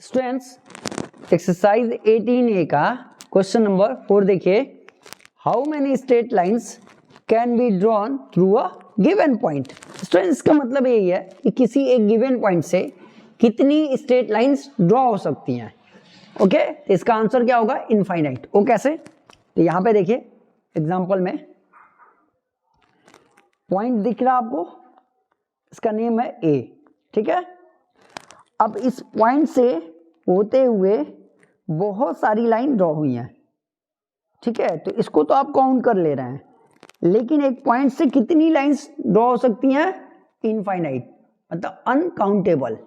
Students exercise 18A का question number 4 देखिए। How many straight lines can be drawn through a given point. Students इसका मतलब यही है कि किसी एक गिवन पॉइंट से कितनी स्ट्रेट लाइंस ड्रॉ हो सकती हैं। ओके, तो इसका आंसर क्या होगा? इनफाइनाइट। वो कैसे? तो यहां पे देखिए एग्जांपल में पॉइंट दिख रहा आपको, इसका नेम है ए। ठीक है, अब इस पॉइंट से होते हुए बहुत सारी लाइन ड्रॉ हुई हैं। ठीक है, तो इसको तो आप काउंट कर ले रहे हैं, लेकिन एक पॉइंट से कितनी लाइंस ड्रॉ हो सकती हैं? इनफाइनाइट, मतलब अनकाउंटेबल,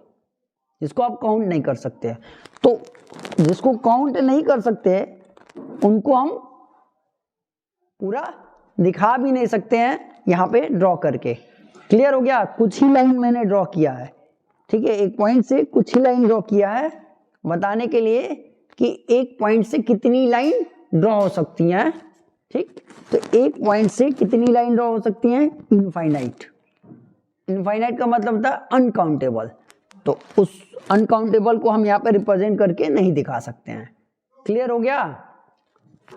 जिसको आप काउंट नहीं कर सकते। तो जिसको काउंट नहीं कर सकते उनको हम पूरा दिखा भी नहीं सकते हैं यहां पे ड्रॉ करके। क्लियर हो गया? कुछ ही लाइन मैंने ड्रॉ किया है। ठीक है, एक पॉइंट से कुछ ही लाइन ड्रॉ किया है बताने के लिए कि एक पॉइंट से कितनी लाइन ड्रॉ हो सकती हैं। ठीक, तो एक पॉइंट से कितनी लाइन ड्रॉ हो सकती हैं? इनफाइनाइट। इनफाइनाइट का मतलब था अनकाउंटेबल, तो उस अनकाउंटेबल को हम यहाँ पे रिप्रेजेंट करके नहीं दिखा सकते हैं। क्लियर हो गया?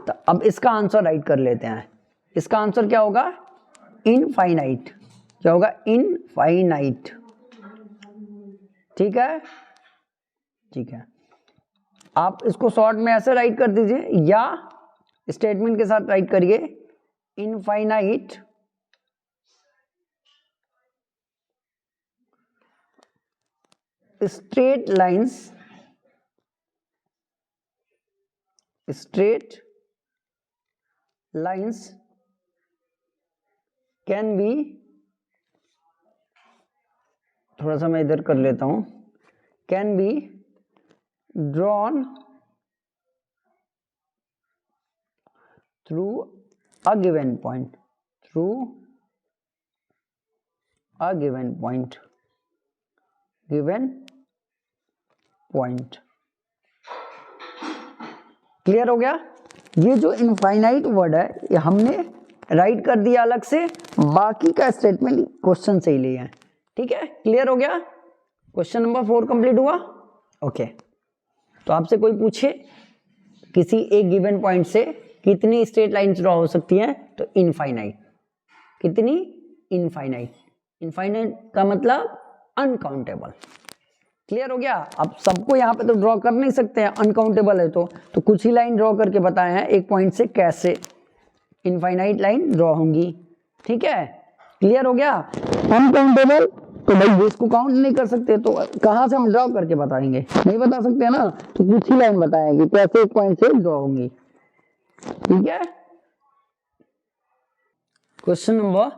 तो अब इसका आंसर राइट कर लेते हैं। इसका आंसर क्या होगा? इनफाइनाइट। क्या होगा? इनफाइनाइट। ठीक है, ठीक है। आप इसको शॉर्ट में ऐसे राइट कर दीजिए या स्टेटमेंट के साथ राइट करिए, infinite straight lines, straight lines can B, थोड़ा सा मैं इधर कर लेता हूं, can be drawn through a given point, through a given point, given point. Clear हो गया? ये जो इनफाइनाइट वर्ड है ये हमने राइट कर दिया अलग से, बाकी का स्टेटमेंट क्वेश्चन से ही लिया है। ठीक है, क्लियर हो गया? क्वेश्चन नंबर 4 कंप्लीट हुआ। ओके, तो आपसे कोई पूछे किसी एक गिवन पॉइंट से कितनी स्ट्रेट लाइंस ड्रॉ हो सकती हैं, तो इनफाइनाइट। कितनी? इनफाइनाइट। इनफाइनाइट का मतलब अनकाउंटेबल। क्लियर हो गया? अब सबको यहाँ पे तो ड्रॉ कर नहीं सकते हैं, अनकाउंटेबल है तो कुछ ही लाइन ड्रॉ करके बताए हैं एक पॉइंट से कैसे इनफाइनाइट लाइन ड्रॉ होंगी। ठीक है, क्लियर हो गया? अनकाउंटेबल तो भाई इसको काउंट नहीं कर सकते, तो कहां से हम ड्रॉ करके बताएंगे? नहीं बता सकते ना, तो कुछ ही लाइन बताएंगे कैसे एक पॉइंट से ड्रॉ होंगी। ठीक है, क्वेश्चन नंबर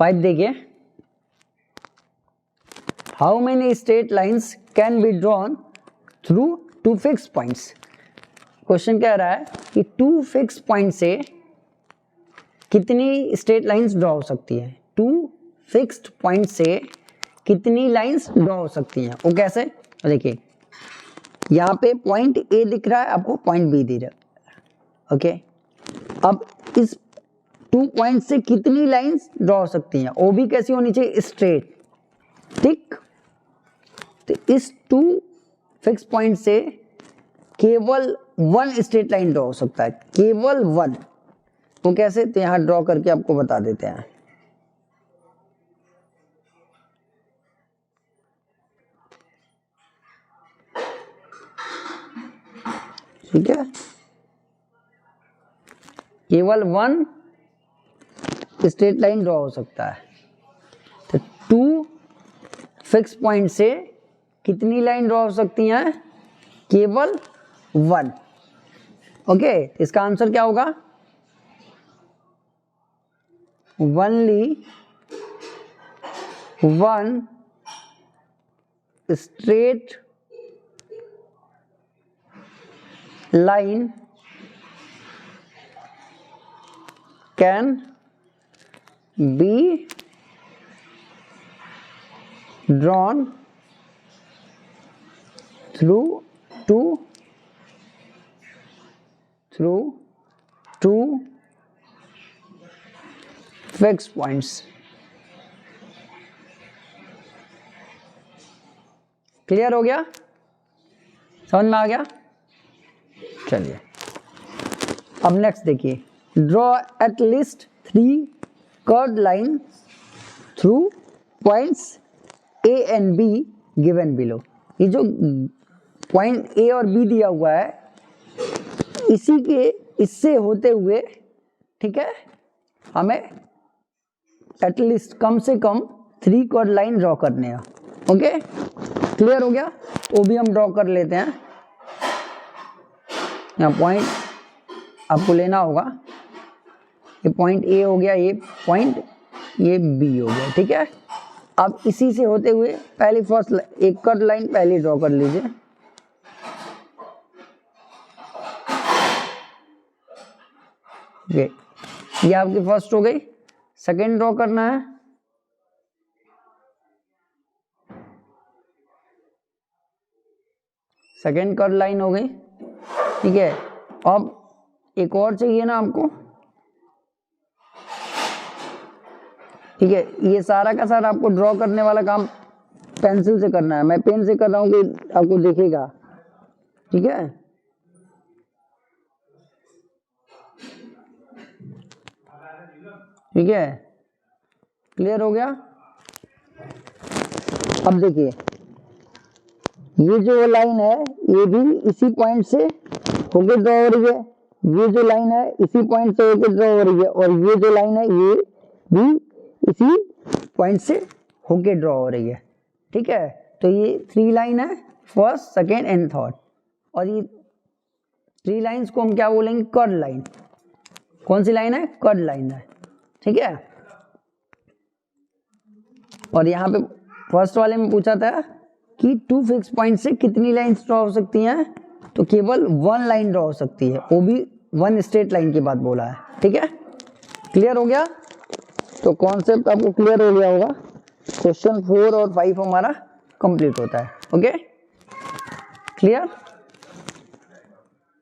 5 देखिए। How many straight lines can be drawn through two fix points. Question कह रहा है कि टू फिक्स पॉइंट से कितनी स्ट्रेट लाइंस ड्रॉ हो सकती है। टू फिक्स्ड पॉइंट से कितनी लाइंस ड्रॉ हो सकती हैं। वो कैसे? देखिए यहाँ पे पॉइंट ए दिख रहा है आपको, पॉइंट बी दिख रहा है। ओके, अब इस 2 पॉइंट से कितनी लाइंस ड्रॉ हो सकती हैं? वो भी कैसी होनी चाहिए? स्ट्रेट। ठीक, तो इस 2 फिक्स पॉइंट से केवल 1 स्ट्रेट लाइन ड्रॉ हो सकता है, केवल 1। वो कैसे? तो यहां ड्रॉ करके आपको बता देते हैं। ठीक है, केवल 1 स्ट्रेट लाइन ड्रॉ हो सकता है। तो 2 फिक्स पॉइंट से कितनी लाइन ड्रॉ हो सकती हैं? केवल 1। ओके, इसका आंसर क्या होगा? Only 1 straight line can be drawn through two fix points. Clear हो गया? समझ में आ गया? चलिए अब नेक्स्ट देखिए, draw at least 3 curved line through points A and be given below. ये जो पॉइंट ए और बी दिया हुआ है, इसी के इससे होते हुए, ठीक है, हमें एटलीस्ट कम से कम 3 कर्व्ड लाइन ड्रॉ करने हैं। ओके, क्लियर हो गया? वो भी हम ड्रॉ कर लेते हैं। यहाँ पॉइंट आपको लेना होगा, ये पॉइंट ए हो गया, ये पॉइंट, ये बी हो गया, ठीक है। अब इसी से होते हुए पहली फर्स्ट एक कर्व्ड लाइन पहले ड्रॉ कर लीजिए। ओके, ये आपकी फर्स्ट हो गई। सेकेंड ड्रॉ करना है, सेकेंड कर्व्ड लाइन हो गई, ठीक है। अब एक और चाहिए ना आपको, ठीक है। ये सारा का सारा आपको ड्रॉ करने वाला काम पेंसिल से करना है, मैं पेन से कर रहा हूँ कि आपको दिखेगा, ठीक है। ठीक है, क्लियर हो गया? अब देखिए, ये जो लाइन है ये भी इसी पॉइंट से होके ड्रॉ हो रही है, ये जो लाइन है इसी पॉइंट से होके ड्रॉ हो रही है, और ये जो लाइन है ये भी इसी पॉइंट से होके ड्रॉ हो रही है, ठीक है। तो ये 3 लाइन है, फर्स्ट, सेकेंड एंड थर्ड, और ये 3 लाइन्स को हम क्या बोलेंगे? Curved line. कौन सी लाइन है? कर्व्ड लाइन है, ठीक है। और यहाँ पे फर्स्ट वाले में पूछा था कि 2 फिक्स पॉइंट से कितनी लाइन्स ड्रॉ हो सकती हैं, तो केवल 1 लाइन ड्रॉ हो सकती है, वो भी 1 स्ट्रेट लाइन की बात बोला है, ठीक है। क्लियर हो गया? तो कॉन्सेप्ट आपको क्लियर हो गया होगा। क्वेश्चन 4 और 5 हमारा कंप्लीट होता है। Okay, clear?